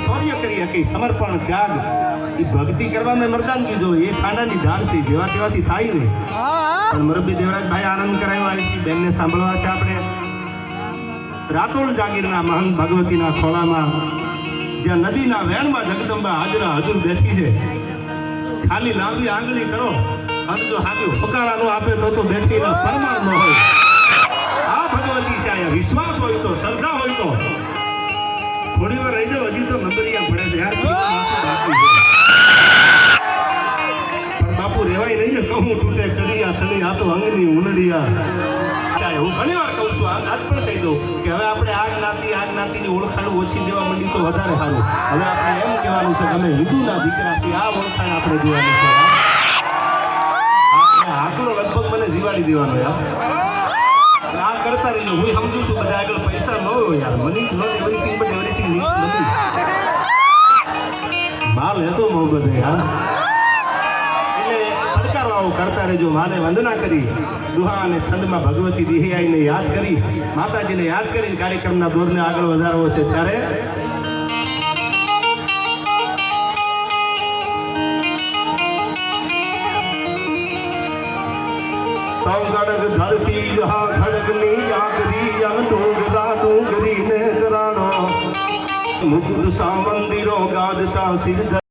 શૌર્ય કરી શકે, સમર્પણ ત્યાગ એ ભક્તિ કરવામાં મર્દાનગી જો એ ખાંડાની ધાર છે, જેવા તેવાથી થાય ને. પણ મુરબ્બી દેવરાજભાઈ આનંદ કરાયો આવી છે, બેનને સાંભળવા છે આપણે. રાતોલ જાગીરના મહંત ભગવતીના ખોળામાં જ્યાં નદીના વેણમાં જગદંબા હાજરા હજુર બેઠી છે. ખાલી લાંબી આંગળી કરો અને જો હાથે ફકારા નો આપે તો બેઠી ના પરમાર ન હોય. આ ભગવતી છે, આ વિશ્વાસ હોય તો, શ્રદ્ધા હોય તો થોડી વાર રહી જાવ. હજી તો નંબરિયા પડે છે યાર, પણ બાપુ રેવાય નહીં ને. કહું તૂટે કડિયા થડી, આ તો અંગની ઉનડિયા. હું ઘણી વાર કહું છું, આજ પણ કહી દઉં કે હવે આપણે આ જ્ઞાતિની ઓળખાણ ઓછી દેવા માંડી તો વધારે સારું. હવે આપણે એમ કહેવાનું છે કે અમે હિન્દુના દીકરા છીએ, આ ઓળખાણ આપણે દેવાની છે. આકડો લગભગ મને જીવાડી દેવાનો યાર. આ કરતા રહીને હું સમજુ છું બધા આગળ પૈસા ન હોય યાર. Money not everything but everything needs money. માલ હે તો મોહબ્બત હે યાર. કરતા રહેજો. માને વંદના કરી, દુહા અને છંદમાં ભગવતી દિહિયાઈને યાદ કરી, માતાજીને યાદ કરીને કાર્યક્રમના દોરને આગળ વધારવો છે. ત્યારે તંગડગ ધરતી જહા ખડગની આકરી યન ડુંગરા ડુંગરી ને કરાણો મુકુટ સા મંદિરો ગાજતા સિર